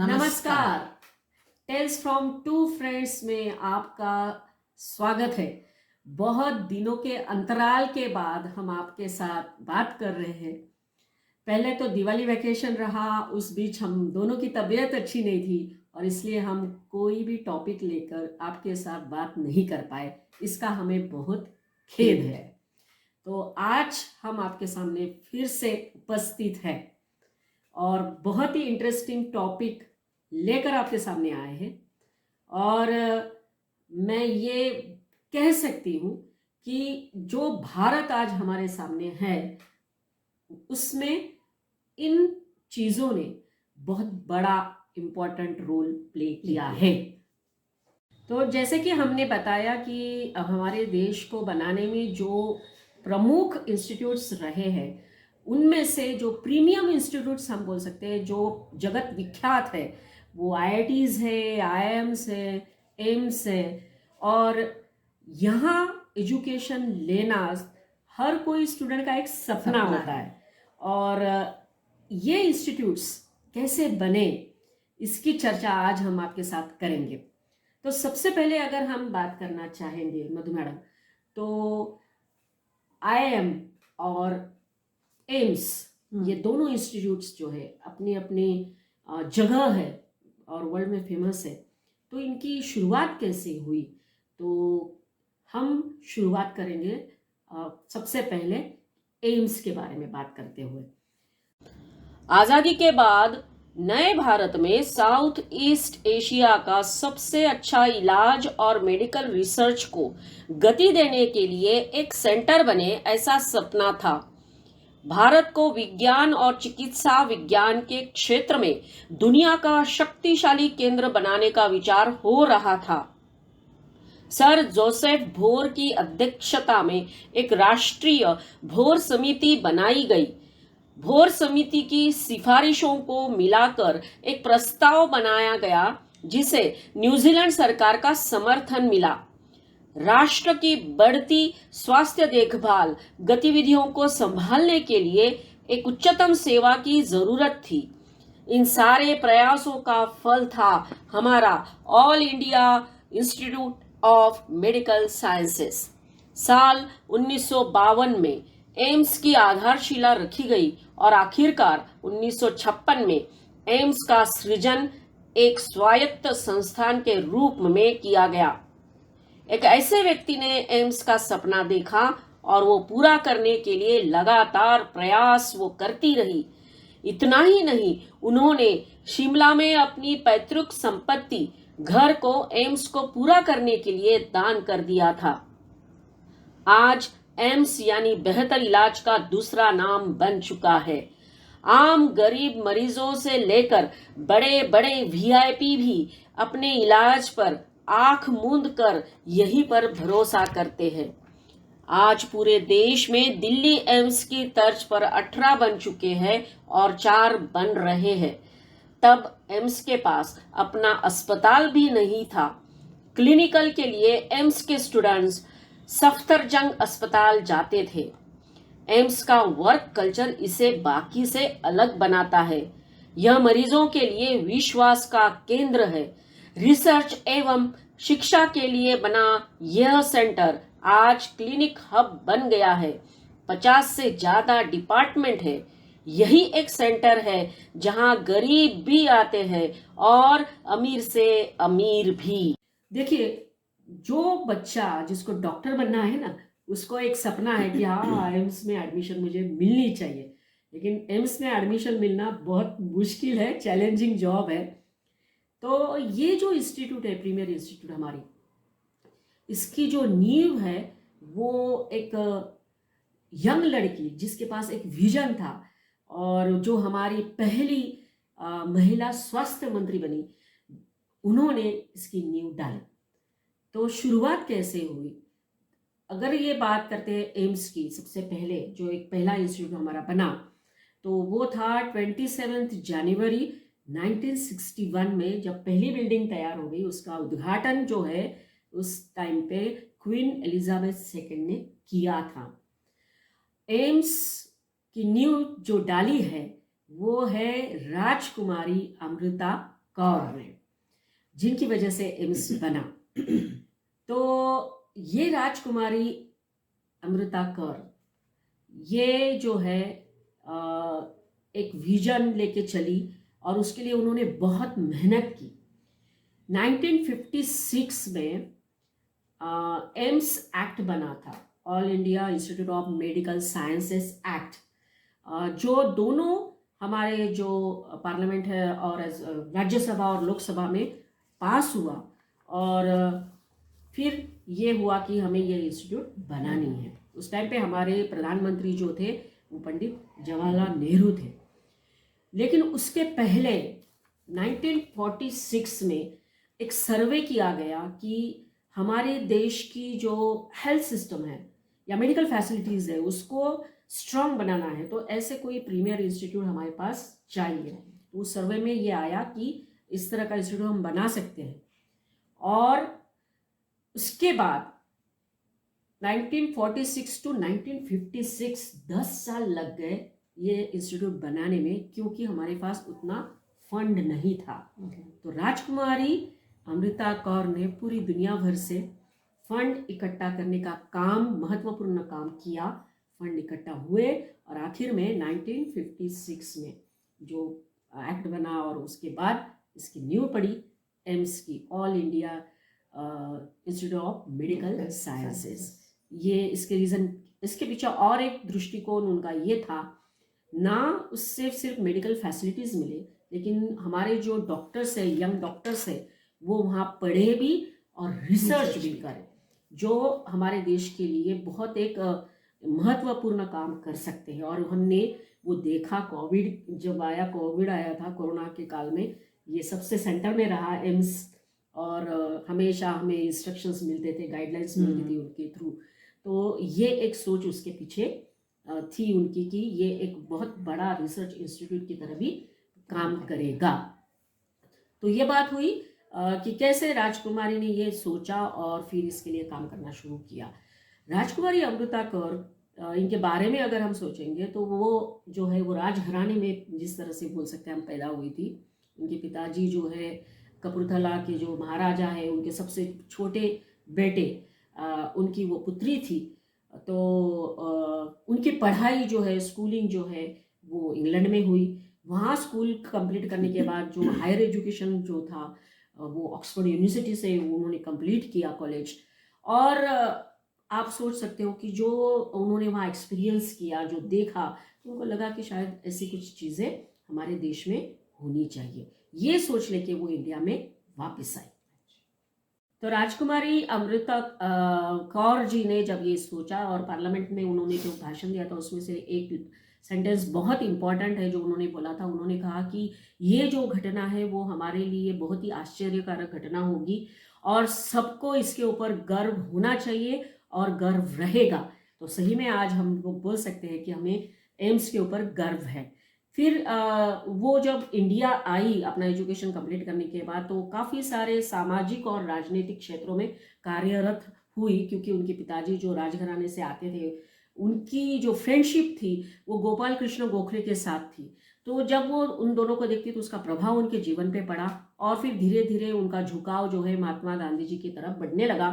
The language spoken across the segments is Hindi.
नमस्कार। टेल्स फ्रॉम टू फ्रेंड्स में आपका स्वागत है। बहुत दिनों के अंतराल के बाद हम आपके साथ बात कर रहे हैं। पहले तो दिवाली वैकेशन रहा, उस बीच हम दोनों की तबीयत अच्छी नहीं थी और इसलिए हम कोई भी टॉपिक लेकर आपके साथ बात नहीं कर पाए। इसका हमें बहुत खेद है। तो आज हम आपके सामने फिर से उपस्थित हैं और बहुत ही इंटरेस्टिंग टॉपिक लेकर आपके सामने आए हैं। और मैं ये कह सकती हूँ कि जो भारत आज हमारे सामने है उसमें इन चीज़ों ने बहुत बड़ा इम्पोर्टेंट रोल प्ले किया है। तो जैसे कि हमने बताया कि हमारे देश को बनाने में जो प्रमुख इंस्टीट्यूट्स रहे हैं उनमें से जो प्रीमियम इंस्टीट्यूट्स हम बोल सकते हैं, जो जगत विख्यात है, वो आईआईटीज़ है, आईआईएम्स है, एम्स है। और यहाँ एजुकेशन लेना हर कोई स्टूडेंट का एक सपना होता है। और ये इंस्टीट्यूट्स कैसे बने इसकी चर्चा आज हम आपके साथ करेंगे। तो सबसे पहले अगर हम बात करना चाहेंगे मधु मैडम, तो आईआईएम और एम्स, ये दोनों इंस्टीट्यूट्स जो है अपनी अपनी जगह है और वर्ल्ड में फेमस है। तो इनकी शुरुआत कैसे हुई, तो हम शुरुआत करेंगे सबसे पहले एम्स के बारे में बात करते हुए। आजादी के बाद नए भारत में साउथ ईस्ट एशिया का सबसे अच्छा इलाज और मेडिकल रिसर्च को गति देने के लिए एक सेंटर बने, ऐसा सपना था। भारत को विज्ञान और चिकित्सा विज्ञान के क्षेत्र में दुनिया का शक्तिशाली केंद्र बनाने का विचार हो रहा था। सर जोसेफ भोर की अध्यक्षता में एक राष्ट्रीय भोर समिति बनाई गई। भोर समिति की सिफारिशों को मिलाकर एक प्रस्ताव बनाया गया जिसे न्यूजीलैंड सरकार का समर्थन मिला। राष्ट्र की बढ़ती स्वास्थ्य देखभाल गतिविधियों को संभालने के लिए एक उच्चतम सेवा की जरूरत थी। इन सारे प्रयासों का फल था हमारा all India institute of medical sciences. साल 1952 में एम्स की आधारशिला रखी गई और आखिरकार 1956 में एम्स का सृजन एक स्वायत्त संस्थान के रूप में किया गया। एक ऐसे व्यक्ति ने एम्स का सपना देखा और वो पूरा करने के लिए लगातार प्रयास वो करती रही। इतना ही नहीं, उन्होंने शिमला में अपनी पैतृक संपत्ति घर को एम्स को पूरा करने के लिए दान कर दिया था। आज एम्स यानी बेहतर इलाज का दूसरा नाम बन चुका है। आम गरीब मरीजों से लेकर बड़े बड़े वीआईपी भी अपने इलाज पर आंख मूंद कर यहीं पर भरोसा करते हैं। आज पूरे देश में दिल्ली एम्स की तर्ज पर 18 बन चुके हैं और 4 बन रहे हैं। तब एम्स के पास अपना अस्पताल भी नहीं था। क्लिनिकल के लिए एम्स के स्टूडेंट्स सफदरजंग अस्पताल जाते थे। एम्स का वर्क कल्चर इसे बाकी से अलग बनाता है। यह मरीजों के लिए विश्वास का केंद्र है। रिसर्च एवं शिक्षा के लिए बना यह सेंटर आज क्लिनिक हब बन गया है। 50 से ज्यादा डिपार्टमेंट है। यही एक सेंटर है जहां गरीब भी आते हैं और अमीर से अमीर भी। देखिए, जो बच्चा जिसको डॉक्टर बनना है ना, उसको एक सपना है कि हाँ एम्स में एडमिशन मुझे मिलनी चाहिए। लेकिन एम्स में एडमिशन मिलना बहुत मुश्किल है, चैलेंजिंग जॉब है। तो ये जो इंस्टीट्यूट है, प्रीमियर इंस्टीट्यूट हमारी, इसकी जो नींव है वो एक यंग लड़की जिसके पास एक विजन था और जो हमारी पहली महिला स्वास्थ्य मंत्री बनी, उन्होंने इसकी नींव डाली। तो शुरुआत कैसे हुई, अगर ये बात करते हैं एम्स की, सबसे पहले जो एक पहला इंस्टीट्यूट हमारा बना तो वो था 27 जनवरी 1961 में, जब पहली बिल्डिंग तैयार हो गई। उसका उद्घाटन जो है उस टाइम पे क्वीन एलिजाबेथ सेकेंड ने किया था। एम्स की नींव जो डाली है वो है राजकुमारी अमृता कौर ने, जिनकी वजह से एम्स बना। तो ये राजकुमारी अमृता कौर, ये जो है एक विजन लेके चली और उसके लिए उन्होंने बहुत मेहनत की। 1956 में एम्स एक्ट बना था, all India institute of medical sciences act, जो दोनों हमारे जो पार्लियामेंट है और राज्यसभा और लोकसभा में पास हुआ। और फिर ये हुआ कि हमें ये इंस्टीट्यूट बनानी है। उस टाइम पे हमारे प्रधानमंत्री जो थे वो पंडित जवाहरलाल नेहरू थे। लेकिन उसके पहले 1946 में एक सर्वे किया गया कि हमारे देश की जो हेल्थ सिस्टम है या मेडिकल फैसिलिटीज़ है उसको स्ट्रांग बनाना है, तो ऐसे कोई प्रीमियर इंस्टीट्यूट हमारे पास चाहिए। तो उस सर्वे में ये आया कि इस तरह का इंस्टीट्यूट हम बना सकते हैं। और उसके बाद 1946 टू 1956 10 साल लग गए ये इंस्टीट्यूट बनाने में, क्योंकि हमारे पास उतना फंड नहीं था। तो राजकुमारी अमृता कौर ने पूरी दुनिया भर से फंड इकट्ठा करने का काम, महत्वपूर्ण काम किया। फंड इकट्ठा हुए और आखिर में 1956 में जो एक्ट बना और उसके बाद इसकी नींव पड़ी एम्स की, all India institute of medical sciences. ये इसके रीज़न, इसके पीछे और एक दृष्टिकोण उनका ये था, ना उससे सिर्फ मेडिकल फैसिलिटीज़ मिले, लेकिन हमारे जो डॉक्टर्स है, यंग डॉक्टर्स है, वो वहाँ पढ़े भी और रिसर्च भी करें, जो हमारे देश के लिए बहुत एक महत्वपूर्ण काम कर सकते हैं। और हमने वो देखा, कोविड जब आया, कोविड आया था कोरोना के काल में, ये सबसे सेंटर में रहा एम्स, और हमेशा हमें इंस्ट्रक्शंस मिलते थे, गाइडलाइंस मिलती थी उनके थ्रू। तो ये एक सोच उसके पीछे थी उनकी कि ये एक बहुत बड़ा रिसर्च इंस्टीट्यूट की तरह भी काम करेगा। तो ये बात हुई कि कैसे राजकुमारी ने ये सोचा और फिर इसके लिए काम करना शुरू किया। राजकुमारी अमृता कौर, इनके बारे में अगर हम सोचेंगे तो वो जो है वो राजघराने में, जिस तरह से बोल सकते हैं हम, पैदा हुई थी। उनके पिताजी जो है कपूरथला के जो महाराजा है, उनके सबसे छोटे बेटे, उनकी वो पुत्री थी। तो उनकी पढ़ाई जो है, स्कूलिंग जो है, वो इंग्लैंड में हुई। वहाँ स्कूल कंप्लीट करने के बाद जो हायर एजुकेशन जो था वो ऑक्सफोर्ड यूनिवर्सिटी से उन्होंने कंप्लीट किया कॉलेज। और आप सोच सकते हो कि जो उन्होंने वहाँ एक्सपीरियंस किया, जो देखा, तो उनको लगा कि शायद ऐसी कुछ चीज़ें हमारे देश में होनी चाहिए। ये सोच लेके वो इंडिया में वापस आई। तो राजकुमारी अमृता कौर जी ने जब ये सोचा और पार्लियामेंट में उन्होंने जो भाषण दिया था उसमें से एक सेंटेंस बहुत इंपॉर्टेंट है जो उन्होंने बोला था। उन्होंने कहा कि ये जो घटना है वो हमारे लिए बहुत ही आश्चर्यकारक घटना होगी और सबको इसके ऊपर गर्व होना चाहिए और गर्व रहेगा। तो सही में आज हम लोग बोल सकते हैं कि हमें एम्स के ऊपर गर्व है। फिर वो जब इंडिया आई अपना एजुकेशन कंप्लीट करने के बाद, तो काफ़ी सारे सामाजिक और राजनीतिक क्षेत्रों में कार्यरत हुई, क्योंकि उनके पिताजी जो राजघराने से आते थे, उनकी जो फ्रेंडशिप थी वो गोपाल कृष्ण गोखले के साथ थी। तो जब वो उन दोनों को देखती तो उसका प्रभाव उनके जीवन पे पड़ा और फिर धीरे धीरे उनका झुकाव जो है महात्मा गांधी जी की तरफ बढ़ने लगा।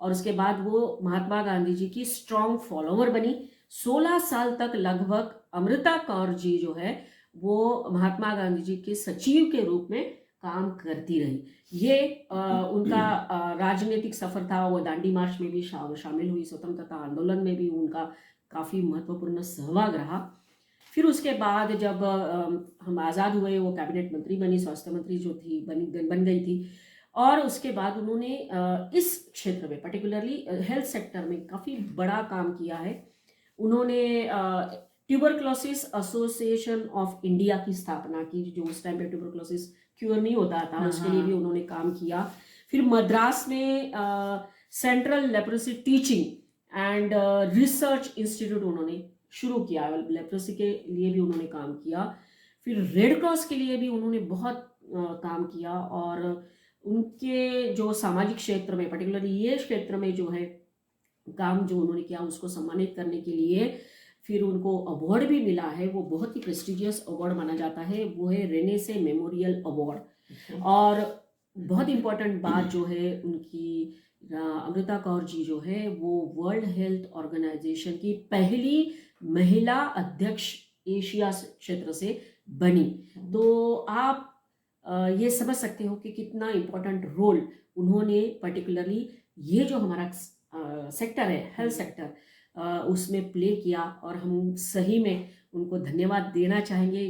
और उसके बाद वो महात्मा गांधी जी की स्ट्रॉन्ग फॉलोवर बनी। 16 साल तक लगभग अमृता कौर जी जो है वो महात्मा गांधी जी के सचिव के रूप में काम करती रही। ये उनका राजनीतिक सफर था। वो दांडी मार्च में भी शामिल हुई, स्वतंत्रता आंदोलन में भी उनका काफ़ी महत्वपूर्ण सहभाग रहा। फिर उसके बाद जब हम आज़ाद हुए, वो कैबिनेट मंत्री बनी, स्वास्थ्य मंत्री जो थी बन गई थी। और उसके बाद उन्होंने इस क्षेत्र में, पर्टिकुलरली हेल्थ सेक्टर में काफ़ी बड़ा काम किया है। उन्होंने ट्यूबरक्लोसिस एसोसिएशन ऑफ इंडिया की स्थापना की, जो उस टाइम पे ट्यूबरक्लोसिस क्योर नहीं होता था, उसके लिए भी उन्होंने काम किया। फिर मद्रास में central leprosy teaching and research institute उन्होंने शुरू किया, लेप्रोसी के लिए भी उन्होंने काम किया। फिर रेड क्रॉस के लिए भी उन्होंने बहुत काम किया। और उनके जो सामाजिक क्षेत्र में, पर्टिकुलरली ये क्षेत्र में जो है काम जो उन्होंने किया, उसको सम्मानित करने के लिए फिर उनको अवार्ड भी मिला है। वो बहुत ही प्रेस्टिजियस अवार्ड माना जाता है, वो है रेने से मेमोरियल अवार्ड। और बहुत इम्पोर्टेंट बात जो है उनकी, अमृता कौर जी जो है वो वर्ल्ड हेल्थ ऑर्गेनाइजेशन की पहली महिला अध्यक्ष एशिया क्षेत्र से बनी। तो आप ये समझ सकते हो कि कितना इम्पोर्टेंट रोल उन्होंने पर्टिकुलरली ये जो हमारा सेक्टर है, हेल्थ सेक्टर, उसमें प्ले किया, और हम सही में उनको धन्यवाद देना चाहेंगे।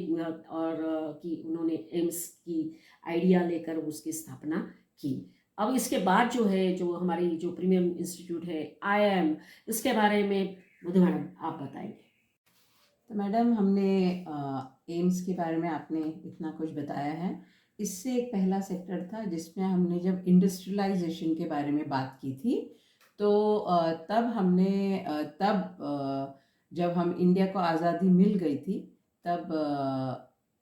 और कि उन्होंने एम्स की आइडिया लेकर उसकी स्थापना की। अब इसके बाद जो है, जो हमारी जो प्रीमियम इंस्टीट्यूट है IIM, इसके बारे में मधु मैडम आप बताएंगे। तो मैडम, हमने एम्स के बारे में आपने इतना कुछ बताया है। इससे एक पहला सेक्टर था जिसमें हमने जब इंडस्ट्रियलाइजेशन के बारे में बात की थी, तो तब हमने जब हम इंडिया को आज़ादी मिल गई थी, तब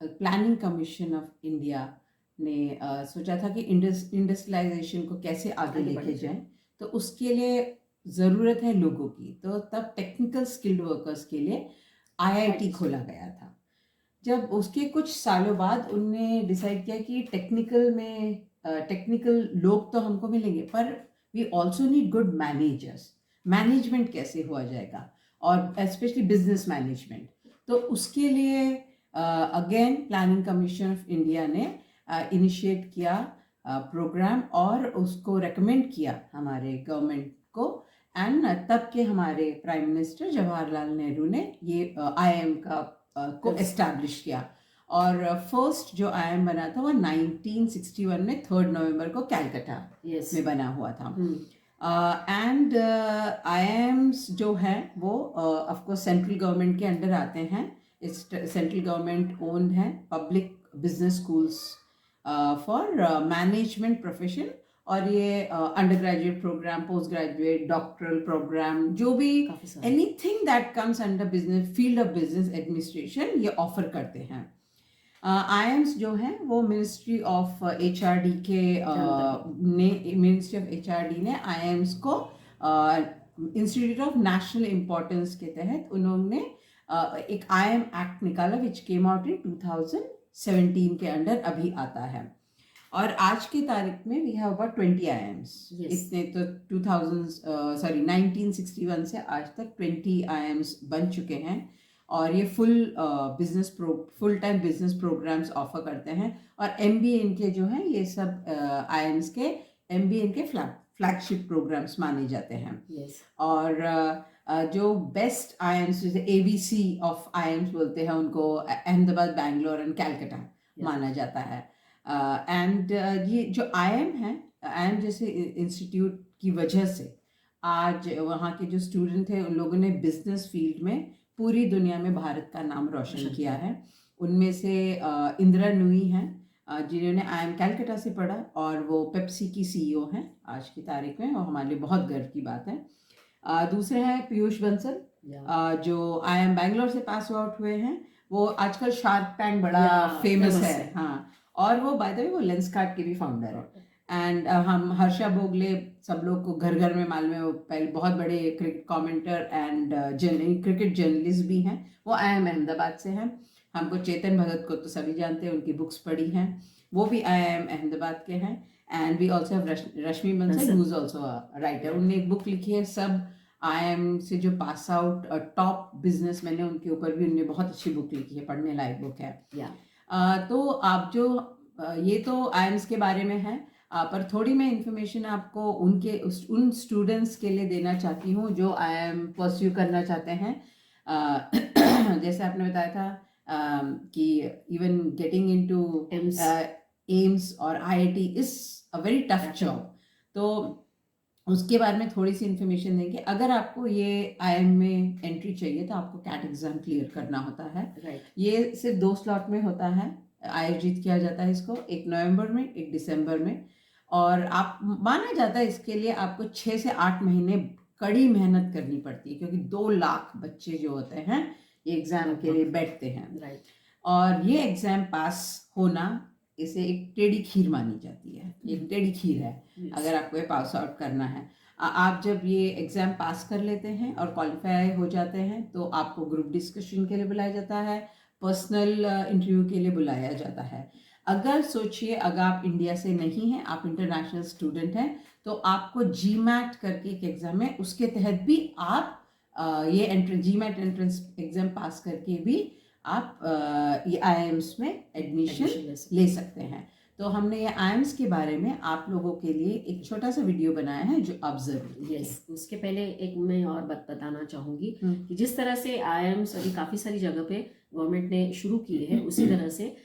प्लानिंग कमीशन ऑफ इंडिया ने सोचा था कि इंडस्ट्रियलाइजेशन को कैसे आगे लेके जाएं। तो उसके लिए ज़रूरत है लोगों की, तो तब टेक्निकल स्किल्ड वर्कर्स के लिए IIT खोला गया था। जब उसके कुछ सालों बाद उनने डिसाइड किया कि टेक्निकल लोग तो हमको मिलेंगे, पर we also need good managers. Management कैसे हुआ जाएगा, और स्पेशली बिजनेस मैनेजमेंट। तो उसके लिए again planning commission of India ने इनिशिएट किया प्रोग्राम, और उसको रेकमेंड किया हमारे गवर्नमेंट को। एंड तब के हमारे प्राइम मिनिस्टर जवाहरलाल नेहरू ने ये IIM को एस्टैब्लिश किया। और फर्स्ट जो IIM बना था वो 1961 में 3 नवंबर को कलकत्ता में बना हुआ था। एंड IIMs जो हैं वो ऑफ कोर्स सेंट्रल गवर्नमेंट के अंडर आते हैं। सेंट्रल गवर्नमेंट ओन्ड हैं public business schools for management profession. और ये undergraduate programme, post graduate, doctoral programme, जो भी anything that comes under business, field of business administration, ये ऑफर करते हैं। IIMs जो हैं वो मिनिस्ट्री ऑफ HRD ने IIMs को इंस्टीट्यूट ऑफ नेशनल इम्पोर्टेंस के तहत उन्होंने एक IIM एक्ट निकाला, विच केम आउट इन 2017 के अंडर अभी आता है। और आज की तारीख में वी हैव अबाउट 20 IIMs। इतने तो 1961 से आज तक 20 IIMs बन चुके हैं, और ये full time business programmes offer करते हैं। और MBA इनके जो हैं, ये सब IIMs के MBA इनके फ्लैगशिप प्रोग्राम्स माने जाते हैं। और जो बेस्ट IIMs, जैसे ABC ऑफ IIMs बोलते हैं उनको, अहमदाबाद, बैंगलोर एंड कलकत्ता माना जाता है। एंड ये जो IIM है, IIM जैसे इंस्टीट्यूट की वजह से आज वहाँ के जो स्टूडेंट हैं, उन लोगों ने बिजनेस फील्ड में पूरी दुनिया में भारत का नाम रोशन किया है। उनमें से इंदिरा नूई हैं, जिन्होंने IIM कलकत्ता से पढ़ा, और वो पेप्सी की CEO हैं आज की तारीख में, और हमारे लिए बहुत गर्व की बात है। दूसरे हैं पीयूष बंसल, जो IIM बैंगलोर से पास आउट हुए हैं। वो आजकल शार्क टैंक बड़ा फेमस है। हाँ, और वो बाय द वे वो लेंसकार्ट के भी फाउंडर है। एंड हम हर्षा भोगले, सब लोग को घर घर में मालूम है, वो पहले बहुत बड़े cricket commenter and cricket journalist भी हैं। वो IIM अहमदाबाद से हैं। हमको चेतन भगत को तो सभी जानते हैं, उनकी बुक्स पढ़ी हैं, वो भी IIM अहमदाबाद के हैं। And we also have Rashmi Bansal, who is also a writer. उन्होंने एक बुक लिखी है, सब IIM से जो पास आउट टॉप बिजनेसमैन है उनके ऊपर भी उन्होंने बहुत अच्छी बुक लिखी है, पढ़ने लायक बुक है। तो आप जो ये तो IIMs के बारे में है, पर थोड़ी मैं इंफॉर्मेशन आपको उन स्टूडेंट्स के लिए देना चाहती हूँ जो IIM परस्यू करना चाहते हैं। जैसे आपने बताया था कि इवन गेटिंग इनटू एम्स और IIT is a very tough job. तो उसके बारे में थोड़ी सी इन्फॉर्मेशन देंगे। अगर आपको ये IIM में एंट्री चाहिए तो आपको कैट एग्जाम क्लियर करना होता है। ये सिर्फ 2 स्लॉट में होता है, आयोजित किया जाता है इसको, 1 नवंबर में, 1 दिसंबर में। और आप माना जाता है इसके लिए आपको 6 से 8 महीने कड़ी मेहनत करनी पड़ती है, क्योंकि 2 लाख बच्चे जो होते हैं ये एग्जाम के लिए बैठते हैं। और ये एग्जाम पास होना, इसे एक टेढ़ी खीर मानी जाती है। एक टेढ़ी खीर है अगर आपको ये पास आउट करना है। आप जब ये एग्जाम पास कर लेते हैं और क्वालिफाई हो जाते हैं तो आपको ग्रुप डिस्कशन के लिए बुलाया जाता है, पर्सनल इंटरव्यू के लिए बुलाया जाता है। अगर सोचिए, अगर आप इंडिया से नहीं हैं, आप इंटरनेशनल स्टूडेंट हैं, तो आपको जीमैट करके एक एग्जाम है, उसके तहत भी आप ये जीमैट एंट्रेंस एग्जाम पास करके भी आप ये IIMs में एडमिशन Admission ले सकते हैं। तो हमने ये IIMs के बारे में आप लोगों के लिए एक छोटा सा वीडियो बनाया है जो आप जरूर देखिए। यस, उसके पहले एक मैं और बात बताना चाहूँगी हम्म। कि जिस तरह से IIMs अभी काफ़ी सारी जगह पे गवर्नमेंट ने शुरू किए हैं, उसी तरह से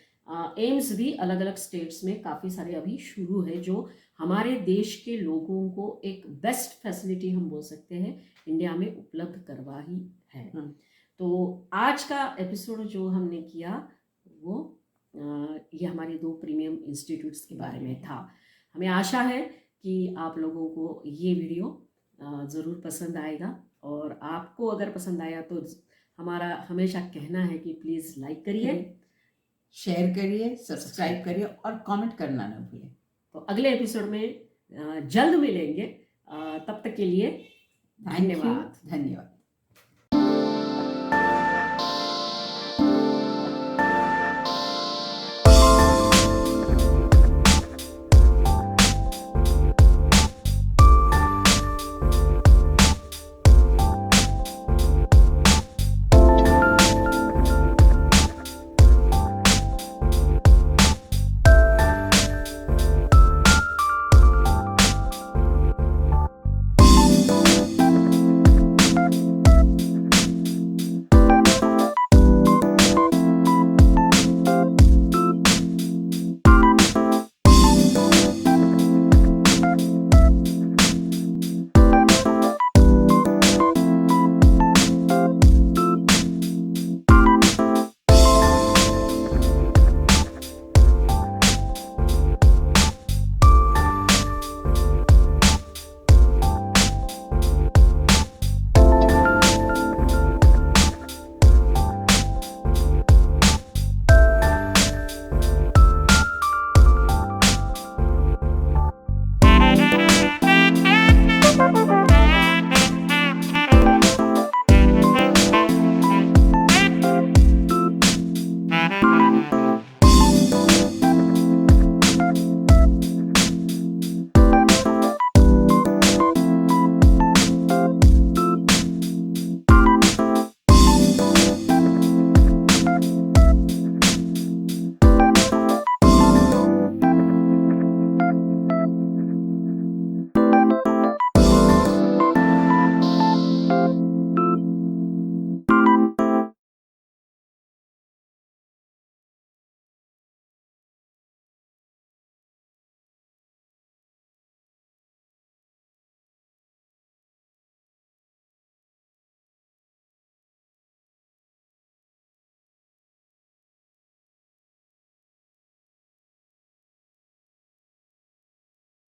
एम्स भी अलग अलग स्टेट्स में काफ़ी सारे अभी शुरू है, जो हमारे देश के लोगों को एक बेस्ट फैसिलिटी हम बोल सकते हैं इंडिया में उपलब्ध करवा ही है। हम्म। तो आज का एपिसोड जो हमने किया वो ये हमारे 2 प्रीमियम इंस्टीट्यूट्स के बारे में था। हमें आशा है कि आप लोगों को ये वीडियो ज़रूर पसंद आएगा, और आपको अगर पसंद आया तो हमारा हमेशा कहना है कि प्लीज़ लाइक करिए, शेयर करिए, सब्सक्राइब करिए और कमेंट करना ना भूलें। तो अगले एपिसोड में जल्द मिलेंगे। तब तक के लिए थैंक यू, धन्यवाद। धन्यवाद।